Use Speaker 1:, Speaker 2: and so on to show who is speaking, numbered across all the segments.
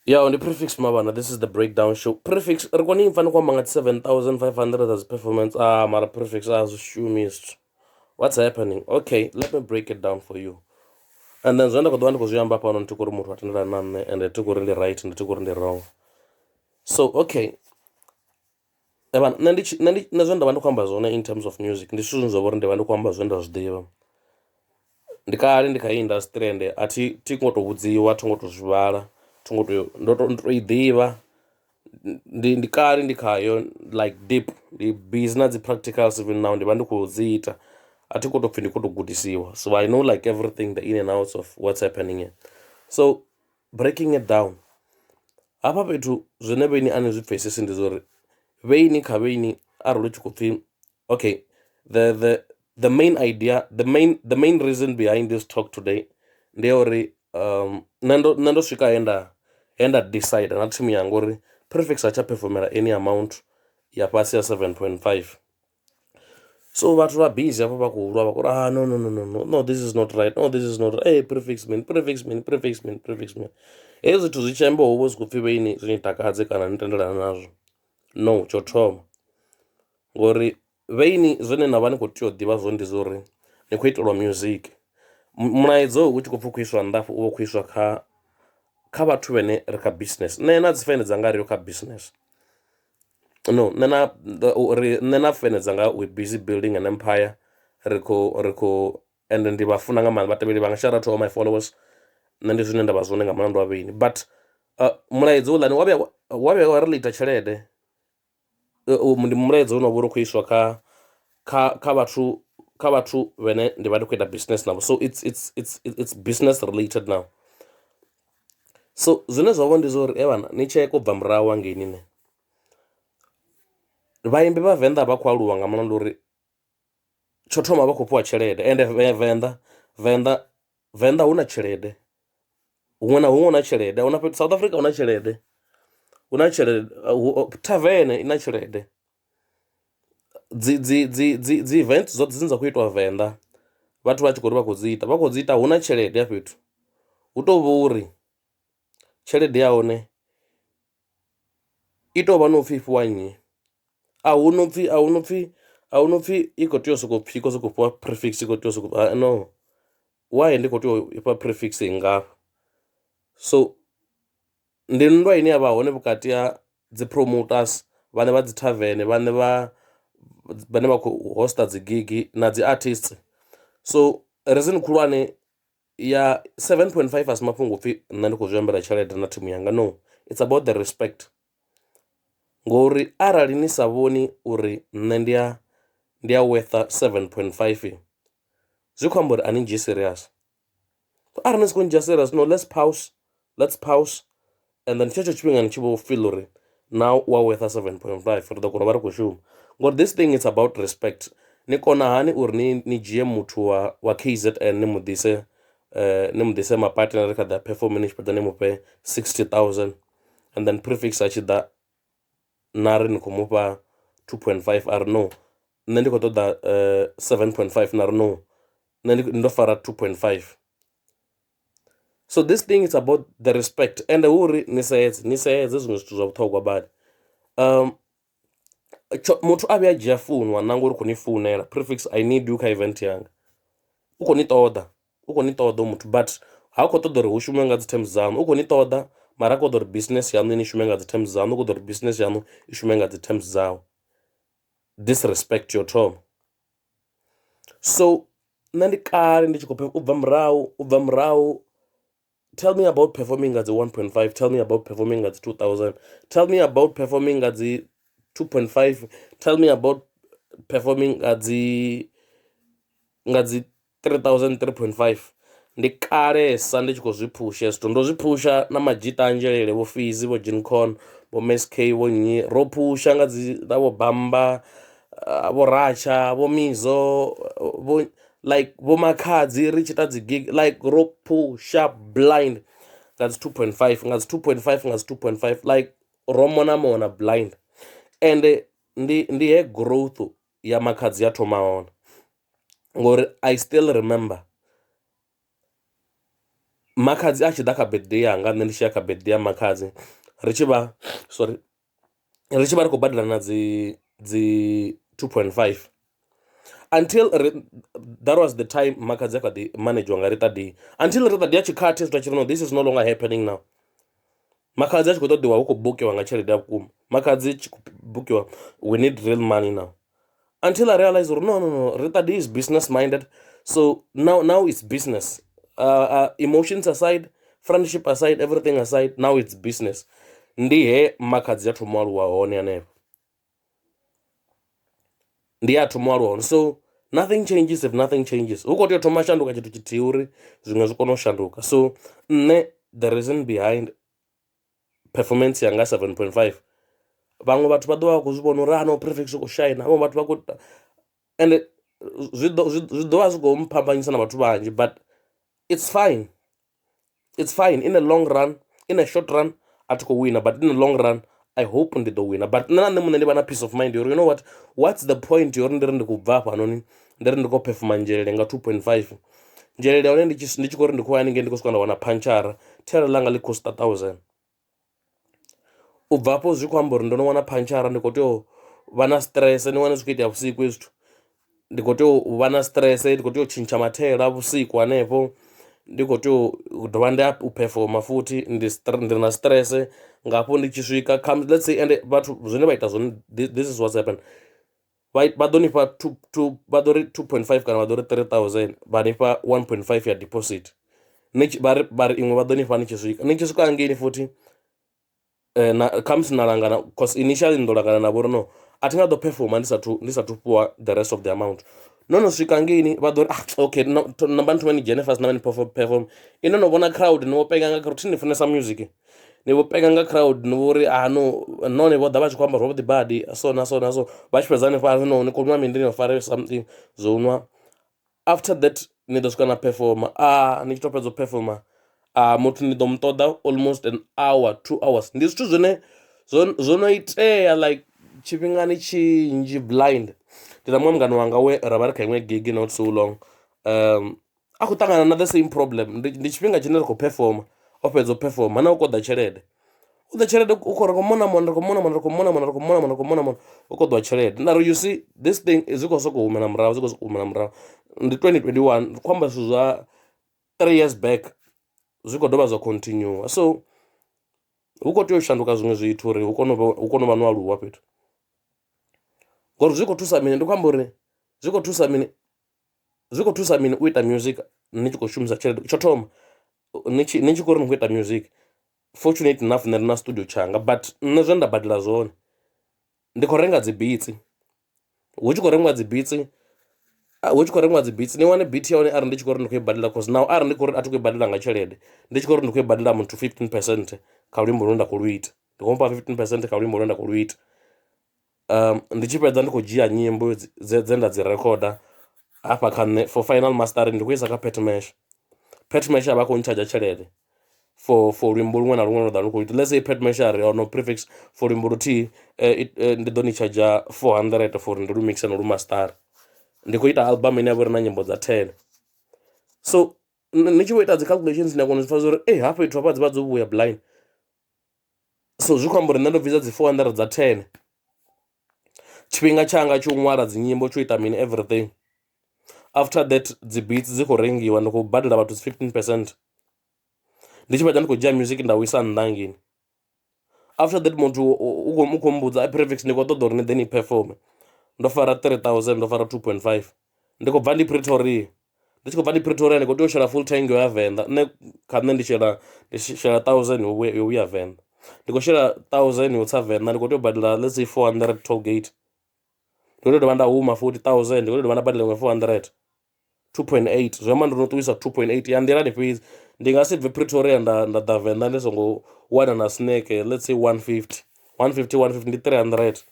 Speaker 1: Yeah, on the prefix mabana, this is the breakdown show. Prefix rekoni mfano kwa manga 7,500 as performance. Mara prefix as shumist. What's happening? Okay, let me break it down for you. And then zonda kodwanda kuzuyamba pa on tukuru mutu atendera nane and tukuru ndi right and tukuru ndi wrong. So, okay. Evan, nandi nazonda vandu kwamba zone in terms of music. Ndi shuzunzo vore ndi vandu kwamba zonda zdiva. Ndikali ndikaindustry ende ati tingoto kudziwa tingoto zvivala tingoto ndotoidiva ndikali ndikayo like deep the business the practicals even now ndiva ndikudziita ati kutobve ndikutogudisiwa, so I know like everything the in and outs of what's happening here. So breaking it down, apa petu zvine veini ane zvipfesesi ndizvori veini kaveini ari richikupfi okay, the main idea, the main reason behind this talk today ndeori nandosvika enda decide na team yangu uri prefix achaperformera any amount yapasi ya 7.5. So vatu vabhizi apo pakuulwa vakuri no, this is not right, no, this is not right. Hey, prefix man. Hezvi zvithu zvichaimbohovo zvikupfi veini zvinitakadze kana nitenderana nazvo, no, chotoma ngori veini zvine nava nikutiodhiva zvo ndizvori nikuitirwa music muraidzo uchikupfi kuiswa ndafu uvo kuiswa ka vatu vene rika business nena dzifene dzanga riyo ka business, no, nena fene dzanga we busy building an empire riko and ndivafuna nga mani vateveri vanga. Shout out to all my followers. Nandi zvine ndava zvone nga mulandu waveini, but muraidzo ulani wave wariliita chelede ndi muraidzo unova uri kuiswa ka vatu vene ndiva ndikuita business navo, so it's business related now. So zvine zvavo ndizvori evana nichaikobva murau wangenine vaimbi vavenda vakualuwa nga mulandu uri chotoma vakupiwa chelede ende venda una chelede humwe na humwe una chelede una South Africa una chelede tavene ina chelede dzi events zvote dzinza kuitwa Venda vatu vachikuri vakudziita huna chelede yaphetu utova uri chelede yaone itova nopfipiwa nyi aunopfi ikotiyosokupiwa prefix ikotiyosokupa no, why ndikotiyo ipa prefix ingapa. So ndi nndwa ine yava hone vukati ya dzipromoters vane va dzitavene vane vakuhosta dzigigi na dzi artists. So reason khulwane ya 7.5 asi mafhungo upfi nna ndikhozviambira tshelede na thimu yanga, no, it's about the respect ngori arali ni sa vhoni uri nne ndi ya wortha 7.5 zwi khou amba uri ani dzhii serious. Arali ni si khou ndzhia serious, no, let's pause and then tshetsho tshifhinga ni tshi vho feel uri now wa wortha 7.5 ri ḓo kona u vha ri khou shuma ngori this thing it's about respect. Ni kona hani uri ni dzhie muthu wa KZN ni mudise mapartner kha ḓa performance ni tshi fhedza ni mufhe 60,000 and then prefix a tshi ḓa na ri ni khou mufha 2.5 ari no, nne ndi khou ṱoḓa 7.5 na ri no, nne ndo fara 2.5. So this thing is about the respect and uri ni sedze zwiṅwe zwithu zwa vhuṱhogwa badi. Muthu a vhuya dzhia founu wa nanga uri khou ni founela prefix I need you kha event yanga u khou ni ṱoḓa muthu but ha u khou ṱoḓa uri hu shume nga dzi terms dzaṋu, u khou ni ṱoḓa mara a khou ṱoḓa uri business yaṋu ni shume nga dzi terms dzaṋu, u khou ṱoḓa uri business yaṋu i shume nga dzi terms dzawe. Disrespect your thoma. So nne ndi kale ndi tshi khou ubva murahu tell me about performing at the 1.5, tell me about performing at the 2,000, tell me about performing at the 2.5, tell me about performing at the 3,000, 3.5. Ndi kalesa ndi tshi khou zwiphusha zwithu ndo zwiphusha na majita anzhelele vho Fizi vho Gincon vho Mask vho nyi ro phusha nga vho Bamba vho Racha vho Mizo vho Makhadzi ri tshi ita dzi gig like ro phusha blind nga dzi 2.5 nga dzi 2.5 like ro mona blind and ndi he growth ya Makhadzi ya thoma hone ngori I still remember makhadzi a tshi ḓa kha birthday yanga nṋe ndi tshi ya kha birthday ya makhadzi ri tshi vha ri khou badela na dzi 2.5 until that was the time makhadzi a kha ḓi manage nga ri ṱadi until ri ṱadi ya tshikhathi zwi tshi no this is no longer happening now. Makhadzi a tshi khou ṱoḓiwa hu khou bukiwa nga tshelede ya vhukuma, makhadzi tshi khou bukiwa we need real money now. Until I realized no ri ṱadi is business minded, so now it's business. Emotions aside, friendship aside, everything aside, now it's business. Ndi he makhadzi a thoma aluwa hone hanefho, ndi a thoma aluwa hone. So nothing changes if nothing changes. Hu khou tea u thoma shanduka tshithu tshithihi uri zwiṅwe zwi kone u shanduka. So nṋe the reason behind performance yanga 7.5, vhaṅwe vhathu vha ḓo vha khou zwi vhona uri ano prefix u khou shine, havho vhathu vha khou, and zwi ḓo vha zwi khou mphambanyisa na vhathu vhanzhi, but it's fine. It's fine in a long run, in a short run a thi khou wina, but in a long run I hope ndi ḓo wina. But nṋe na nṋe muṋe ndi vha na peace of mind yori you know what's the point yori ndi ri ndi khou bva afha noni ndi ri ndi khou performa nzhelele nga 2.5. Nzhelele ya hone ndi tshi khou ri ndi khou ya haningei ndi khou swika nda wana phantshara, thero ḽanga ḽi costa 1000. U bva afho zwi khou amba uri ndo no wana phantshara, ndi khou tea u vha na stress, ni wane zwi khou itea vhusiku hezwi zwithu, ndi khou tea u vha na stress, ndi khou tea u tshintsha mathaela vhusiku hanefho, ndi khou tea u dovha ndi u performa futhi ndi na stress. Nga hafho ndi tshi swika let's say, and vhathu zwine vha ita zwone, this is what's happened, vha ḓo ni fha vha ḓo ri 2.5 kana vha ḓo ri 3000, vha ni fha 1.5 ya deposit, vha ri iṅwe vha ḓo ni fha ni tshi swika hangeini futhi khamusi na langana, cause initially ndo langana navho uri no a thi nga ḓo performa ndi sathu fhiwa the rest of the amount. No swika hangeini vha ḓo ri okay namba nthu mani dzhene fast na mani perform ino no vhona crowd ni vho penga nga crowd, thi ni funesa music, ni vho penga nga crowd ni vho ri none vho ḓa vha tshi khou amba zwavhuḓi badi so vha tshi fhedza hanefha no ni khou nwa mini, ni fare something zwo nwa. After that ni ḓo swika na performa, ni tshi tou fhedza u performa muthu ni ḓo mu ṱoḓa almost an hour 2 hours. Ndi zwithu zwine zwo no itea like tshifhingani tshinzhi blind. Ndi na muṅwe mungana wanga we ra vha ri kha iṅwe gig not so long, a khou ṱangana na the same problem. Ndi tshifhinga tshine ri khou performa, o fhedza u performa na u khou ḓa tshelede, u ḓa tshelede u khou ri khou mona u khou ḓwa tshelede. Ndari you see this thing zwi khou sokou humela murahu, zwi khou sokou humela murahu. Ndi 2021 khou amba zwithu zwa 3 years back, zwi khou dovha zwa continue. So hu khou tea u shanduka zwiṅwe zwithu uri hu kone u vha no aluwa fhethu, ngori zwi khou thusa mini, ndi khou amba uri zwi khou thusa mini u ita music ni tshi khou shumisa tshelede. Tsho thoma ni tshi khou ri ni khou ita music, fortunate enough nṋe ndi na studio tshanga, but nṋe zwe nda badela zwone ndi khou renga dzi beats. Hu tshi khou rengiwa dzi beats ni wane beat ya hone arali ndi tshi khou ri ndi khou i badela, cause now arali ndi khou ri a thi khou i badela nga tshelede, ndi tshi khou ri ndi khou i badela muthu 15% kha luimbo lune nda khou lu ita, ndi khou mufha 15% kha luimbo lune nda khou lu ita. Ndi tshi fhedza ndi khou dzhia nyimbo dze nda dzi rekhoda hafha kha nṋe for final mastering, ndi khou isa kha Petmesh a vha khou ntsharger tshelede for luimbo luṅwe na luṅwe lwo ḓa lu khou ita. Let's say Petmesh a ri no prefix for luimbo luthihi ndi ḓo ni charger 400 for ndi lu mixe na lu master. Ndi khou ita album ine ya vha uri na nyimbo dza 10. So ni tshi vho ita dzi calculations ni a kona u zwi pfha zwa uri hafha fhethu hafha dzi vha dzo vhuya blind. So zwi khou amba uri nṋe ndo bvisa dzi 400 dza 10, tshifhinga tshanga tsho ṅwala dzi nyimbo tsho ita mini everything. After that dzi beats dzi khou rengiwa, ndi khou badela vhathu 15%, ndi tshi fhedza ndi khou dzhia music nda u isa nnḓa hangini. After that muthu u khou mbudza prefix ndi khou ṱoḓa uri ni ḓe ni performe, ndo fara 3000, ndo fara 2.5, ndi khou bva ndi Pretoria. Ndi tshi khou bva ndi Pretoria ndi khou tea u shela full tank ya Venda, nṋe kha nṋe ndi shela 1000 yo ya Venda, ndi khou shela 1000 yo tsa Venda, ndi khou tea u badela let's say 400 toll gate, ndi khou tea u dovha nda huma 40,000, ndi khou tea u dovha nda badela iṅwe 400, 2.8 zwi amba ndo no ṱuwisa 2.8 ya nḓilani fhedzi. Ndi nga si bve Pretoria nda ḓa Venda ndi songo wana na snack let's say 150 ndi 300.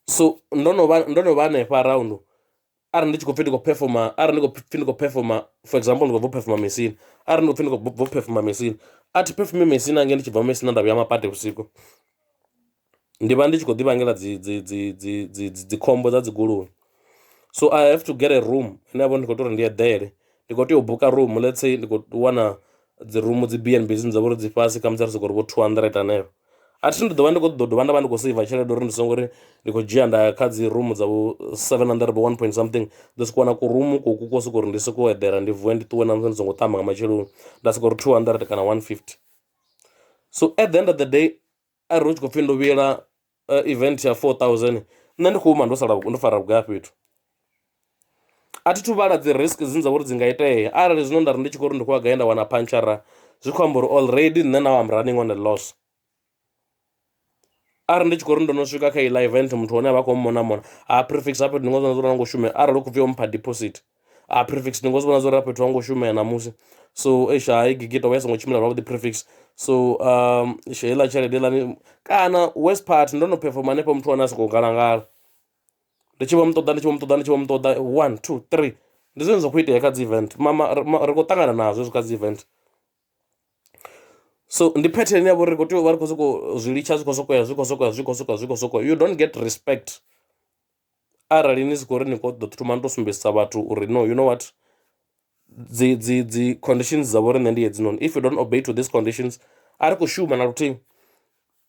Speaker 1: So ndo no vha hanefha around, arali ndi tshi khou pfhi ndi khou performa, arali ndi khou pfhi ndi khou performa for example ndi khou bva performa Mesina, arali ndi khou pfhi ndi khou bva performa Mesina, a thi performe Mesina hange ndi tshi bva Mesina nda vhuya Mapate vhusiku, ndi vha ndi tshi khou ḓivhangela dzi khombo dza dzi goloi. So I have to get a room ine yavha ndi khou tou uri ndi eḓele, ndi khou tea u buka room, let's say ndi khou wana dzi room dzi BNB dzine dza vha uri dzi fhasi khamusi ri soko ri vho 200 hanefho. A thi ndi ḓo vha ndi khou ḓo dovha nda vha ndi khou seiva tshelede uri ndi songo ri ndi khou dzhia nda ya kha dzi room dza vho 700 bo 1 point something, ndo soko wana ku room koku ko soko ri ndi soko eḓela ndi vuwe ndi ṱuwe na musi ndi songo ṱamba nga matsheloni, nda soko ri 200 kana 150. So at the end of the day arali hu tshi khou pfhi ndo vhuyela event ya 4000, nṋe ndi khou huma ndo fara vhugai fhethu. A thi thu vhala dzi risk dzine dza vha uri dzi nga itea arali zwino nda ri ndi tshi khou ri ndi khou ya gai nda wana pantshara, zwi khou amba uri already nṋe now I'm running on a loss. Arali ndi tshi khou ri ndo no swika kha iḽa event muthu hone a vha khou mona prefix hafho ndi ngo zwona ngo shumea, arali u khou pfhi o mpha deposit prefix ndi ngo zwona zwa fhethu ha ngo shumea namusi. So hai gigito vha songo tshimbila zwavhuḓi prefix. So heiḽa tshelede heiḽani, kana worst part ndo no performa hanefho muthu wane a sokou ngalangala, ndi tshi vho mu ṱoḓa 1 2 3. Ndi zwine zwa khou itea kha dzi event ri khou ṱangana nazwo hezwi kha dzi event. So ndi pattern ya vho ri khou tea u vha ri khou sokou zwi litsha zwi khou sokou you don't get respect arali ni siko ri ni khou ḓo thoma ni to sumbedzisa vhathu uri no, you know what, dzi conditions dza vho ri nṋe ndi hedzinoni, if you don't obey to these conditions a ri khou shuma na luthihi,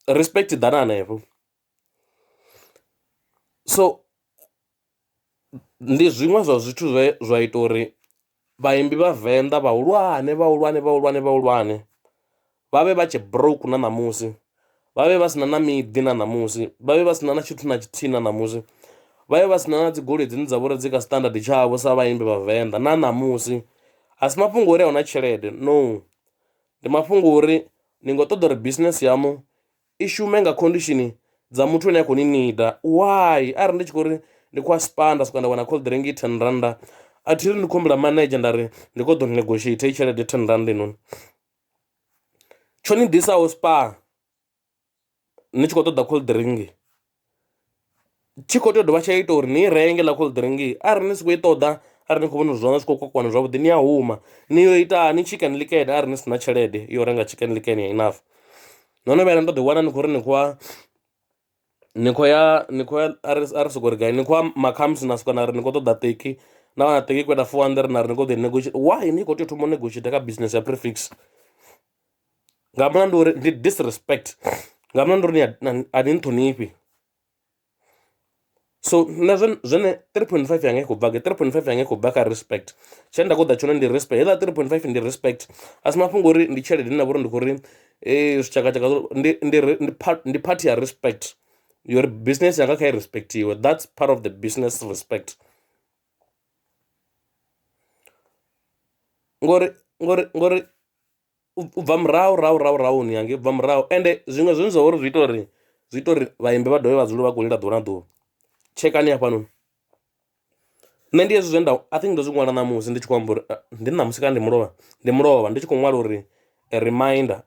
Speaker 1: respect ḓana hanefho. So ndi zwiṅwe zwa zwithu zwa ita uri vhaimbi vha Venḓa vhahulwane vha vhe vha tshe broke na ṋamusi, vha vhe vha sina na miḓi na ṋamusi, vha vhe vha sina na tshithu na tshithihi na ṋamusi, vha vhe vha sina na dzi goloi dzine dza vha uri dzi kha standard tshavho sa vhaimbi vha Venḓa na ṋamusi. A si mafhungo uri a huna tshelede, no, ndi mafhungo uri ni ngo ṱoḓa uri business yamu i shume nga condition dza muthu ane a khou ni nida. Why arali ndi tshi khou ri ndi khou a spa nda swika nda wana cold drink 10 randa, a thi ri ndi khou humbula manager nda ri ndi khou ḓo negotiate i tshelede 10 rand noni, tsho ni ḓisaho spa ni tshi khou ṱoḓa cold drink tshi khou tea u dovha tsha ita uri ni renge ḽa cold drink. Arali ni si khou i ṱoḓa, arali ni khou vhona zwi khou kwakwana zwavhuḓi, ni a huma ni yo ita ni chicken licken arali ni si na tshelede yo renga chicken licken ya enough. No no vhela ndo ḓi wana ni khou ri ni khou ya ari soko ri gai, ni khou ya makhamsi na swika na ri ni khou ṱoḓa teki na wana teki kwenda 400 na ri ni khou ḓi negotiate. Why ni khou tea u thoma u negotiate kha business ya prefix? Nga mulandu uri ndi disrespect, nga mulandu uri a ni nṱhonifhi. So na zwene 3.5 yanga i khou bva 3.5 yanga i khou bva kha respect. Tshine nda khou ḓa tshone ndi respect, heiḽa 3.5 ndi respect. A si mafhungo uri ndi tshelede ine na vha uri ndi khou ri zwitshakatshaka ndi part ya respect, your business yanga kha i respectiwe, that's part of the business respect. ngori u bva murahu ni yange u bva murahu, ende zwiṅwe zwine zwa uri zwi ita uri vhaimbi vha dovhe vha dzule vha khou lila ḓuvha na ḓuvha. Tshekani hafhanoni, nṋe ndi hezwi zwe I think ndo zwi ṅwala ṋamusi ndi tshi khou amba uri ndi ṋamusi kana ndi mulovha ndi tshi khou ṅwala uri a reminder,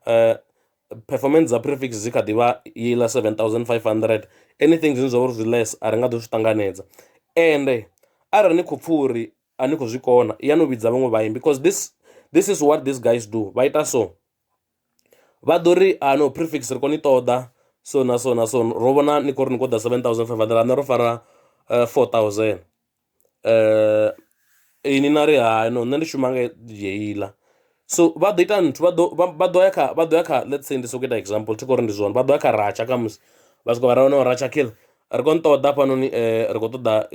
Speaker 1: performance dza prefix dzi kha ḓivha yiḽa 7500, anything zwine zwa uri zwi less a ri nga ḓo zwi ṱanganedza. Ende arali ni khou pfha uri a ni khou zwi kona, ya no vhidza vhaṅwe vhaimbi, because this is what these guys do. Vha ita so, vha ḓo ri no prefix ri koni ṱoḓa so na so na so, ro vhona ni khou ri ni khou ḓa 7500, ane ro fara 4000, ini na ri hai no nṋe ndi shuma nga heiḽa. So vha ḓo ita nthu, vha ḓo ya kha let's say ndi soko ita example thi khou ri ndi zwone, vha ḓo ya kha ratsha kha musi vha swika vha ra no ratsha kill ri khou ṱoḓa hafhanoni, ri khou ṱoḓa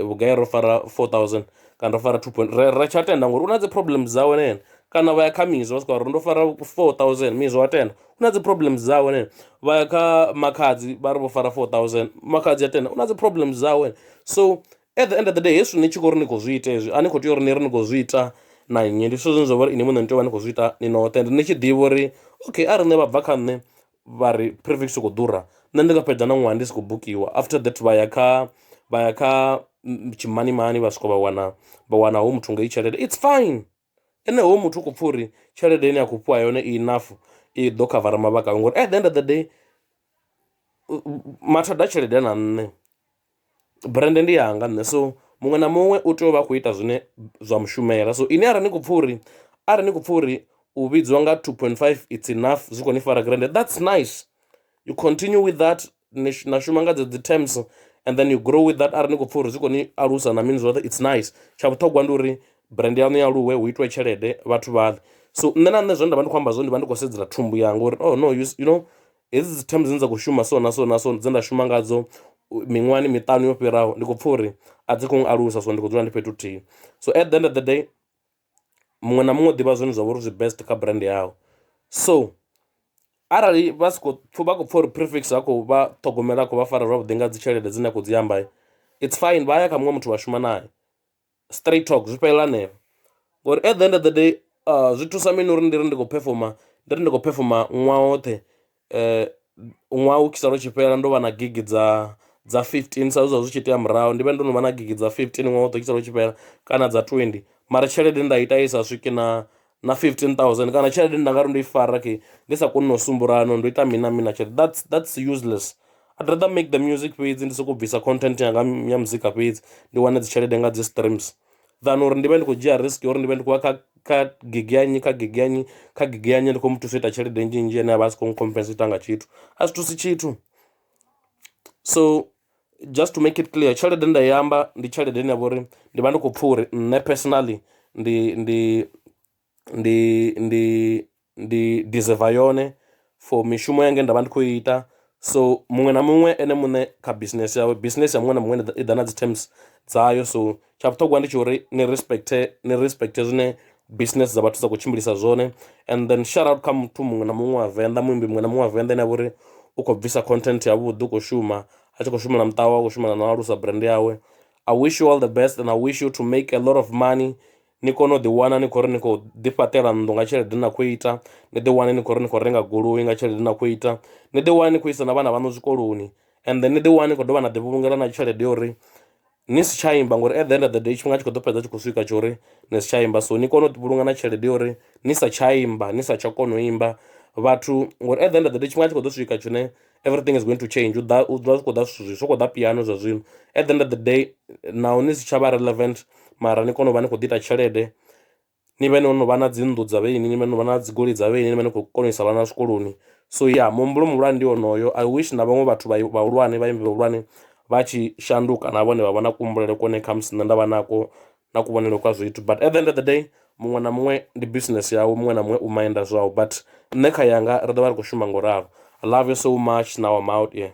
Speaker 1: vhugai, ro fara 4000 kana ro fara 2. Ra tsha tenda ngori u na dzi problems dzawe nene, kana vha ya kha mizo vha swika ri ndo fara 4000, mizo wa tenda u na dzi problems dzawe nene. Vha ya kha makhadzi vha ri vho fara 4000, makhadzi ya tenda u na dzi problems dzawe. So at the end of the day hezwi ni tshi khou ri ni khou zwi ita hezwi, a ni khou tea uri ni ri ni khou zwi ita na nnyi, ndi zwithu zwine zwa vha uri ini muṋe ni tea u vha ni khou zwi ita ni noṱhe, ndi ni tshi ḓivha uri okay arali nṋe vha bva kha nṋe vha ri prefix u khou ḓura, nṋe ndi nga fhedza na ṅwaha ndi si khou bukiwa. After that vha ya kha tshimanimani vha swika vha wana ho muthu nga i tshelede, it's fine. Ene ho muthu u khou pfha uri tshelede ine ya khou fhiwa yone i enough, i ḓo khavara mavhaka awe, ngori at the end of the day mathada a tshelede na nṋe, brand ndi yanga nṋe. So muṅwe na muṅwe u tea u vha a khou ita zwine zwa mushumela. So ini arali ni khou pfha uri u vhidziwa nga 2.5 it's enough, zwi khou ni fara grand, that's nice, you continue with that, na shuma nga dzi terms and then you grow with that. Arali ni khou pfha uri zwi khou ni alusa na mini zwoṱhe, it's nice. Tsha vhuṱhogwa ndi uri brand yanu ya aluwe hu itwe tshelede vhathu vha ḽe. So nṋe na nṋe zwine nda vha ndi khou amba zwone ndi vha ndi khou sedzela thumbu yanga uri oh no, you know hedzi dzi terms dzine dza khou shuma so na so na so dze nda shuma ngadzo miṅwahani miṱanu yo fhiraho ndi khou pfha uri a dzi khou alusa, so ndi khou dzula ndi fhethu huthihi. So at the end of the day muṅwe na muṅwe u ḓivha zwone zwa vha uri zwi best kha brand yawe. So arali vha si khou vha khou pfha uri prefix a khou vha ṱhogomela, a khou vha fara zwavhuḓi nga dzi tshelede dzine a khou dzi amba, it's fine, vha ya kha muṅwe muthu vha shuma naye, straight talk, zwi fhelela hanefho. Ngori at the end of the day zwi thusa mini uri ndi ri ndi khou performa, ndi ri ndi khou performa ṅwaha woṱhe, ṅwaha u tshi sala u tshi fhela ndo vha na gig dza 15 sa zwa zwi tshi itea murahu, ndi vhe ndo no vha na gig dza 15 ṅwaha woṱhe u tshi sala u tshi fhela, kana dza 20, mara tshelede nda ita i sa swiki na 15,000, kana tshelede nda nga ri ndo i fara ndi sa koni no sumburano ndo ita mina mina tshelede, that's useless. I'd rather make the music fhedzi ndi sokou bvisa content yanga ya muzika fhedzi ndi wane dzi tshelede nga dzi streams than uri ndi vhe ndi khou dzhia risk uri ndi vhe ndi khou ya kha gig yanyi ndi khou muthusa u ita tshelede nnzhi nnzhi ane a vha a si khou compensate nga tshithu, a zwi thusi tshithu. So just to make it clear, tshelede nda i amba ndi tshelede ine ya vha uri ndi vha ndi khou pfha uri nṋe personally ndi deserve yone for mishumo yange nda vha ndi khou ita. So muṅwe na muṅwe ene muṋe kha business yawe, business ya muṅwe na muṅwe i ḓa na dzi terms dzayo. So tsha vhuṱhogwa ndi tsha uri ni respecte zwine business dza vhathu dza khou tshimbilisa zwone, and then shout out kha muthu muṅwe na muṅwe wa Venḓa, muimbi muṅwe na muṅwe wa Venḓa ine ya vha uri u khou bvisa content yavhuḓi, u khou shuma a tshi khou shumela muṱa wawe, u khou shumela na u alusa brand yawe. I wish you all the best and I wish you to make a lot of money, ni kone u ḓiwana ni khou ri ni khou ḓifhaṱela nnḓu nga tshelede na khou ita, ni ḓiwane ni khou ri ni khou renga goloi nga tshelede na khou ita, ni ḓiwane ni khou isa na vhana vhaṋu zwikoloni, and then ni ḓiwane ni khou dovha na ḓivhulungela na tshelede ya uri ni si tsha imba, ngori at the end of the day tshifhinga tshi khou ḓo fhedza tshi khou swika tsho uri ni si tsha imba. So ni kone u ḓivhulunga na tshelede ya uri ni sa tsha imba, ni sa tsha kona u imba vhathu, ngori at the end of the day tshifhinga tshi khou ḓo swika tshone everything is going to change. U ḓa zwi khou ḓa zwithu zwi khou ḓa piano zwa zwino, at the end of the day naho ni si tsha vha relevant, mara ni kone u vha ni khou ḓi ita tshelede, ni vhe no vha na dzi nnḓu dza vheni, ni vhe no vha na dzi goloi dza vheni, ni vhe ni khou kona u isa vhana zwikoloni. So ya muhumbulo muhulwane ndi wonoyo. I wish na vhaṅwe vhathu vhahulwane, vhaimbi vhahulwane vha tshi shanduka na vhone vha vha na kuhumbulele kone kha musi nṋe nda vha nako na kuvhonele kwa zwithu, but at the end of the day muṅwe na muṅwe ndi business yawe, muṅwe na muṅwe u minda zwawe, but nṋe kha yanga ri ḓo vha ri khou shuma ngo ralo. I love you so much, now I'm out here.